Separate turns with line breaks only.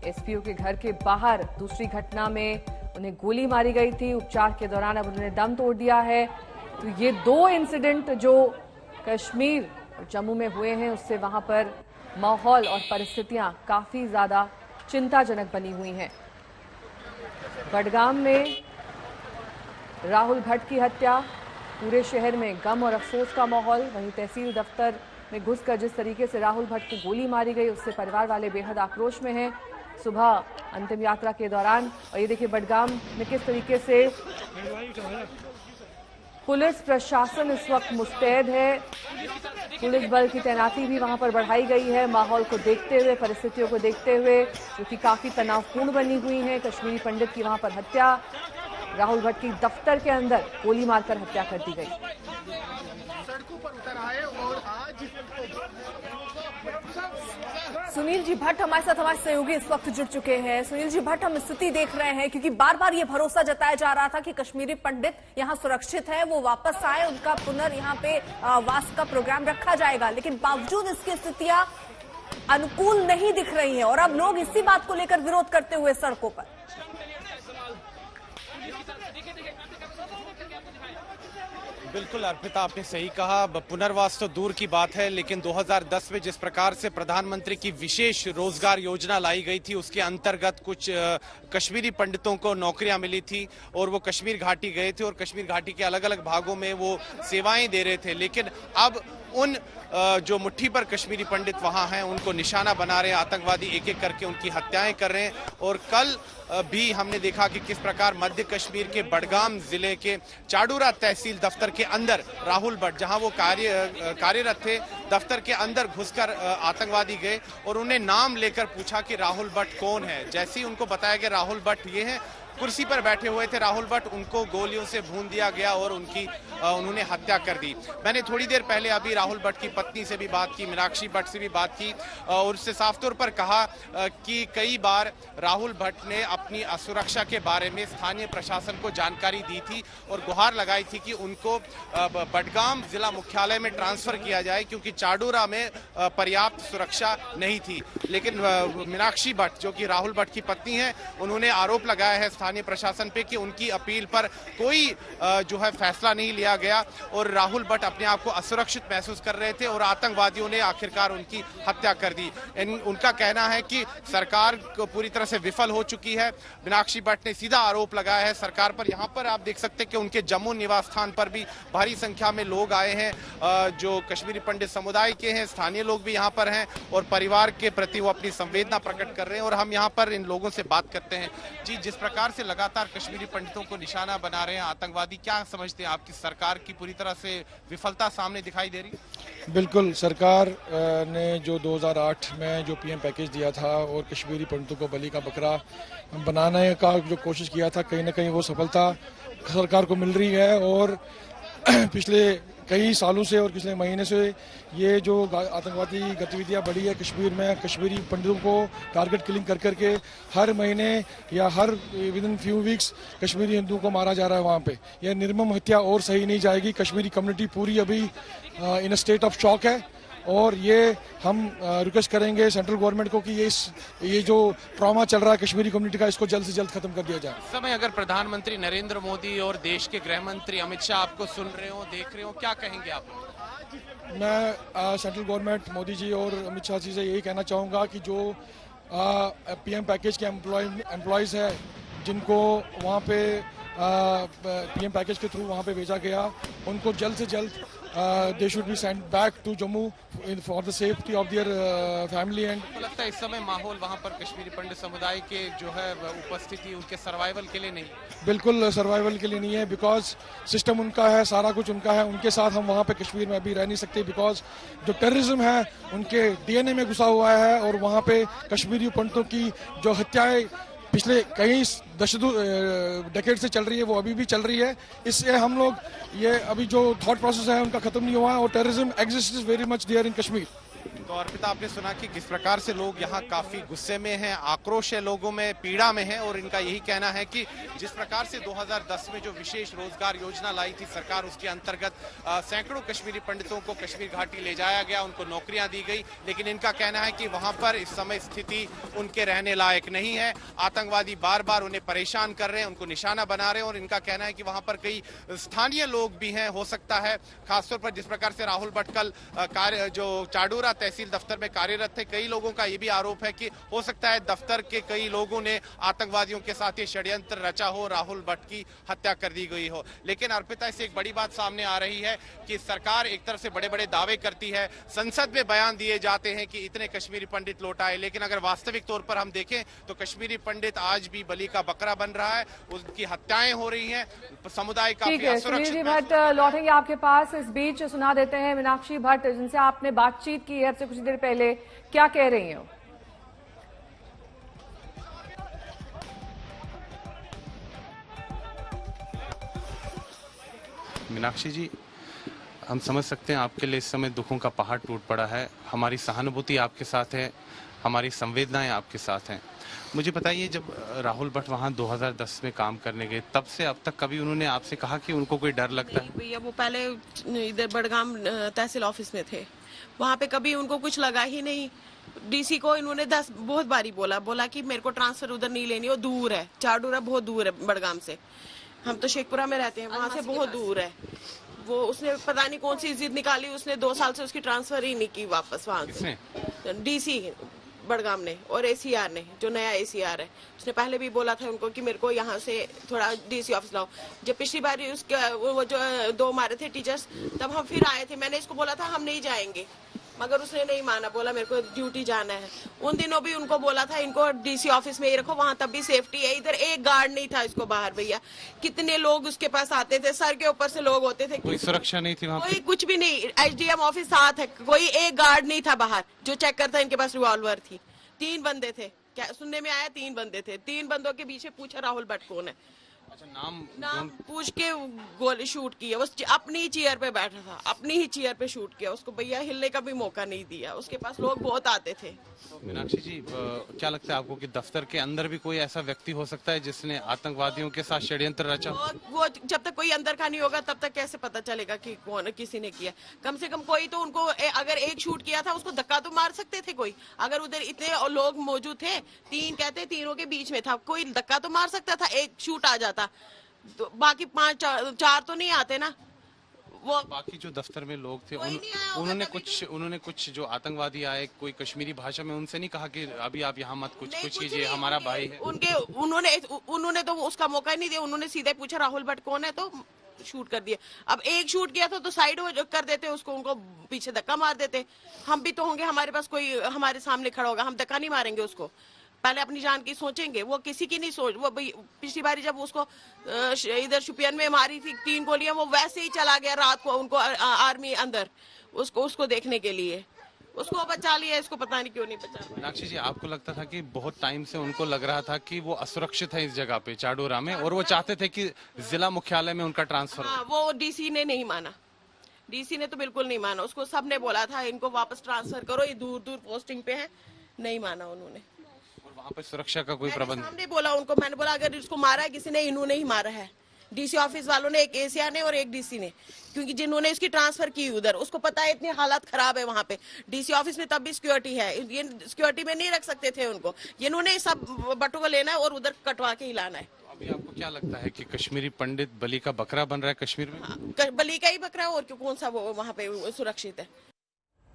SPO के घर के बाहर दूसरी घटना में उन्हें गोली मारी गई थी। उपचार के दौरान अब उन्होंने दम तोड़ दिया है। तो ये दो इंसिडेंट जो कश्मीर और जम्मू में हुए हैं, उससे वहां पर माहौल और परिस्थितियां काफी ज्यादा चिंताजनक बनी हुई हैं। बडगाम में राहुल भट्ट की हत्या, पूरे शहर में गम और अफसोस का माहौल। वहीं तहसील दफ्तर में घुसकर जिस तरीके से राहुल भट्ट को गोली मारी गई, उससे परिवार वाले बेहद आक्रोश में हैं। सुबह अंतिम यात्रा के दौरान, और ये देखिए बडगाम में किस तरीके से पुलिस प्रशासन इस वक्त मुस्तैद है। पुलिस बल की तैनाती भी वहां पर बढ़ाई गई है, माहौल को देखते हुए, परिस्थितियों को देखते हुए, जो कि काफी तनावपूर्ण बनी हुई है। कश्मीरी पंडित की वहां पर हत्या, राहुल भट्ट की दफ्तर के अंदर गोली मारकर हत्या कर दी गई।
सड़कों पर उतर आए और आज
सुनील जी भट्ट हमारे साथ, हमारे सहयोगी इस वक्त जुड़ चुके हैं। सुनील जी भट्ट, हम स्थिति देख रहे हैं क्योंकि बार बार ये भरोसा जताया जा रहा था कि कश्मीरी पंडित यहाँ सुरक्षित है, वो वापस आए, उनका पुनर् यहाँ पे वास का प्रोग्राम रखा जाएगा, लेकिन बावजूद इसकी स्थितियां अनुकूल नहीं दिख रही हैं और अब लोग इसी बात को लेकर विरोध करते हुए सड़कों पर।
बिल्कुल अर्पिता, आपने सही कहा। पुनर्वास तो दूर की बात है, लेकिन 2010 में जिस प्रकार से प्रधानमंत्री की विशेष रोजगार योजना लाई गई थी, उसके अंतर्गत कुछ कश्मीरी पंडितों को नौकरियां मिली थी और वो कश्मीर घाटी गए थे और कश्मीर घाटी के अलग अलग भागों में वो सेवाएं दे रहे थे। लेकिन अब उन जो मुट्ठी पर कश्मीरी पंडित वहां हैं, उनको निशाना बना रहे हैं आतंकवादी, एक एक करके उनकी हत्याएं कर रहे हैं। और कल भी हमने देखा कि किस प्रकार मध्य कश्मीर के बडगाम जिले के चाडूरा तहसील दफ्तर के अंदर राहुल भट्ट, जहां वो कार्यरत थे, दफ्तर के अंदर घुसकर आतंकवादी गए और उन्हें नाम लेकर पूछा कि राहुल भट्ट कौन है। जैसे ही उनको बताया कि राहुल भट्ट ये हैं, कुर्सी पर बैठे हुए थे राहुल भट्ट, उनको गोलियों से भून दिया गया और उन्होंने हत्या कर दी। मैंने थोड़ी देर पहले अभी राहुल भट्ट की पत्नी से भी बात की, मीनाक्षी भट्ट से भी बात की और उससे साफ तौर पर कहा कि कई बार राहुल भट्ट ने अपनी असुरक्षा के बारे में स्थानीय प्रशासन को जानकारी दी थी और गुहार लगाई थी कि उनको बडगाम जिला मुख्यालय में ट्रांसफर किया जाए, क्योंकि चाडूरा में पर्याप्त सुरक्षा नहीं थी। लेकिन मीनाक्षी भट्ट, जो कि राहुल भट्ट की पत्नी है, उन्होंने आरोप लगाया है स्थानीय प्रशासन पे कि उनकी अपील पर कोई जो है फैसला नहीं लिया गया और राहुल भट्ट अपने आप को असुरक्षित महसूस कर रहे थे और आतंकवादियों ने आखिरकार उनकी हत्या कर दी। उनका कहना है कि सरकार को पूरी तरह से विफल हो चुकी है। मीनाक्षी भट्ट ने सीधा आरोप लगाया है सरकार पर। यहाँ पर आप देख सकते हैं कि उनके जम्मू निवास स्थान पर भी भारी संख्या में लोग आए हैं, जो कश्मीरी पंडित समुदाय के हैं, स्थानीय लोग भी यहाँ पर हैं और परिवार के प्रति वो अपनी संवेदना प्रकट कर रहे हैं। और हम यहाँ पर इन लोगों से बात करते हैं। जी, जिस प्रकार से लगातार कश्मीरी पंडितों को निशाना बना रहे हैं आतंकवादी, क्या समझते हैं आपकी सरकार की पूरी तरह से विफलता सामने दिखाई दे रही है?
बिल्कुल, सरकार ने जो 2008 में जो पीएम पैकेज दिया था और कश्मीरी पंडितों को बलि का बकरा बनाने का जो कोशिश किया था, कहीं ना कहीं वो सफलता सरकार को मिल रही है। और पिछले कई सालों से और पिछले महीने से ये जो आतंकवादी गतिविधियां बढ़ी है कश्मीर में, कश्मीरी पंडितों को टारगेट किलिंग कर करके हर महीने या her with in few weeks Kashmiri हिंदुओं को मारा जा रहा है वहाँ पे। यह निर्मम हत्या और सही नहीं जाएगी। कश्मीरी कम्युनिटी पूरी अभी इन अ स्टेट ऑफ शॉक है और ये हम रिक्वेस्ट करेंगे सेंट्रल गवर्नमेंट को कि ये जो ट्रॉमा चल रहा है कश्मीरी कम्युनिटी का, इसको जल्द से जल्द खत्म कर दिया जाए।
इस समय अगर प्रधानमंत्री नरेंद्र मोदी और देश के गृह मंत्री अमित शाह आपको सुन रहे हो, देख रहे हो, क्या कहेंगे आप?
मैं सेंट्रल गवर्नमेंट मोदी जी और अमित शाह जी से यही कहना चाहूँगा कि जो पीएम पैकेज के एम्प्लॉयज़ है, जिनको वहाँ पे पीएम पैकेज के थ्रू वहाँ पे भेजा गया, उनको जल्द से जल्द they should be sent back to Jammu for the safety of their family। And
लगता है इस समय माहौल वहाँ पर कश्मीरी पंडित समुदाय के जो है उपस्थिति उनके सर्वाइवल के लिए नहीं,
बिल्कुल सर्वाइवल के लिए नहीं है, बिकॉज सिस्टम उनका है, सारा कुछ उनका है। उनके साथ हम वहाँ पे कश्मीर में अभी रह नहीं सकते, बिकॉज जो टेररिज्म है उनके डीएनए में घुसा हुआ है और वहाँ पे कश्मीरी पंडितों की जो हत्याएं पिछले कई डेकेड से चल रही है, वो अभी भी चल रही है। इससे हम लोग ये अभी जो थॉट प्रोसेस है उनका खत्म नहीं हुआ है और terrorism exist very much there in Kashmir.
तो अर्पिता, आपने सुना कि किस प्रकार से लोग यहाँ काफी गुस्से में हैं, आक्रोश है लोगों में, पीड़ा में है, और इनका यही कहना है कि जिस प्रकार से 2010 में जो विशेष रोजगार योजना लाई थी सरकार, उसके अंतर्गत सैकड़ों कश्मीरी पंडितों को कश्मीर घाटी ले जाया गया, उनको नौकरियां दी गई, लेकिन इनका कहना है कि वहां पर इस समय स्थिति उनके रहने लायक नहीं है। आतंकवादी बार बार उन्हें परेशान कर रहे हैं, उनको निशाना बना रहे हैं, और इनका कहना है कि वहां पर कई स्थानीय लोग भी हैं, हो सकता है खासतौर पर जिस प्रकार से राहुल भट्ट कल जो चाडोरा तहसील दफ्तर में कार्यरत थे, कई लोगों का यह भी आरोप है कि हो सकता है दफ्तर के कई लोगों ने आतंकवादियों के साथ ये षड्यंत्र रचा हो, राहुल भट्ट की हत्या कर दी गई हो। लेकिन अर्पिता, इससे एक बड़ी बात सामने आ रही है कि सरकार एक तरफ से बड़े बड़े दावे करती है, संसद में बयान दिए जाते हैं कि इतने कश्मीरी पंडित लौट आए, लेकिन अगर वास्तविक तौर पर हम देखें तो कश्मीरी पंडित आज भी बलि का बकरा बन रहा है, उनकी हत्याएं हो रही हैं, समुदाय काफी असुरक्षित।
भट्ट लौटेंगे आपके पास, इस बीच सुना देते हैं मीनाक्षी भट्ट जिनसे आपने बातचीत की है से कुछ देर पहले, क्या कह रही हो?
मीनाक्षी जी, हम समझ सकते हैं आपके लिए इस समय दुखों का पहाड़ टूट पड़ा है, हमारी सहानुभूति आपके साथ है, हमारी संवेदनाएं आपके साथ हैं। मुझे बताइए, जब राहुल भट्ट वहाँ 2010 में काम करने गए, तब से अब तक कभी उन्होंने आपसे कहा कि उनको कोई डर लगता है?
भैया, वो पहले इधर बड़गाम तहसील ऑफिस में थे, वहाँ पे कभी उनको कुछ लगा ही नहीं। डीसी को इन्होंने बहुत बारी बोला कि मेरे को ट्रांसफर उधर नहीं लेनी, वो दूर है, चाडोरा बहुत दूर है बड़गाम से, हम तो शेखपुरा में रहते हैं, वहाँ से बहुत दूर है। वो उसने पता नहीं कौन सी जिद निकाली, उसने 2 साल से उसकी ट्रांसफर ही नहीं की वापस वहाँ से, डीसी बड़गाम ने और एसीआर ने, जो नया एसीआर है, उसने पहले भी बोला था उनको कि मेरे को यहाँ से थोड़ा डीसी ऑफिस लाओ। जब पिछली बार उसके वो जो 2 मारे थे टीचर्स, तब हम फिर आए थे, मैंने इसको बोला था हम नहीं जाएंगे, मगर उसने नहीं माना, बोला मेरे को ड्यूटी जाना है। उन दिनों भी उनको बोला था इनको डीसी ऑफिस में ही रखो, वहां तब भी सेफ्टी है, इधर एक गार्ड नहीं था इसको बाहर। भैया, कितने लोग उसके पास आते थे, सर के ऊपर से लोग होते थे,
कोई सुरक्षा नहीं थी वहाँ,
कोई कुछ भी नहीं। एसडीएम ऑफिस साथ है, कोई एक गार्ड नहीं था बाहर जो चेक करता। इनके पास रिवॉल्वर थी, 3 बंदे थे, क्या सुनने में आया, 3 बंदे थे। 3 बंदों के पीछे पूछा राहुल भट्ट कौन है,
अच्छा
नाम पूछ के गोली शूट किया। वो अपनी चेयर पे बैठा था, अपनी ही चेयर पे शूट किया उसको। भैया, हिलने का भी मौका नहीं दिया, उसके पास लोग बहुत आते थे।
मीनाक्षी जी, क्या लगता है आपको कि दफ्तर के अंदर भी कोई ऐसा व्यक्ति हो सकता है जिसने आतंकवादियों के साथ षड्यंत्र रचा?
वो जब तक कोई अंदर का नहीं होगा तब तक कैसे पता चलेगा कि कौन किसी ने किया? कम से कम कोई तो उनको अगर एक शूट किया था उसको धक्का तो मार सकते थे कोई। अगर उधर इतने लोग मौजूद थे, 3 कहते, तीनों के बीच में था, कोई धक्का तो मार सकता था, एक शूट आ जाता, तो बाकी 4 तो नहीं आते ना। वो
बाकी जो दफ्तर में लोग थे उन्होंने कुछ जो आतंकवादी आए, कोई कश्मीरी भाषा में उनसे नहीं कहा कि अभी आप यहाँ मत कुछ कीजिए, हमारा भाई है?
उन्होंने तो उसका मौका ही नहीं दिया, उन्होंने सीधे पूछा राहुल भट्ट कौन है, तो शूट कर दिया। अब एक शूट किया था तो साइड कर देते उसको, उनको पीछे धक्का मार देते। हम भी तो होंगे, हमारे पास कोई हमारे सामने खड़ा होगा, हम धक्का नहीं मारेंगे उसको, पहले अपनी जान की सोचेंगे। वो किसी की नहीं सोच। वो पिछली बारी जब उसको इधर शुपियन में मारी थी 3 गोलियां, वो वैसे ही चला गया रात को, उनको आर्मी अंदर उसको देखने के लिए, उसको बचा लिया, इसको पता नहीं क्यों नहीं बचा।
मीनाक्षी जी, आपको लगता था कि बहुत टाइम से उनको लग रहा था कि वो असुरक्षित है इस जगह पे चाडोरा में, और वो चाहते थे कि जिला मुख्यालय में उनका ट्रांसफर?
हाँ, वो डीसी ने नहीं माना, डीसी ने तो बिल्कुल नहीं माना, उसको सबने बोला था इनको वापस ट्रांसफर करो, ये दूर दूर पोस्टिंग पे है, नहीं माना उन्होंने।
वहाँ पे सुरक्षा का कोई प्रबंध?
सामने बोला उनको, मैंने बोला अगर इसको मारा है किसी ने, इन्होंने ही मारा है, डीसी ऑफिस वालों ने, एक एसीआर ने और एक डीसी ने, क्योंकि जिन्होंने इसकी ट्रांसफर की उधर, उसको पता है इतनी हालत खराब है वहाँ पे। डीसी ऑफिस में तब भी सिक्योरिटी है, ये सिक्योरिटी में नहीं रख सकते थे उनको, इन्होंने सब बटों को लेना है और उधर कटवा के ही लाना है।
अभी आपको क्या लगता है कि कश्मीरी पंडित बलि का बकरा बन रहा है कश्मीर में?
बलि का ही बकरा, और कौन सा वो वहाँ पे सुरक्षित है?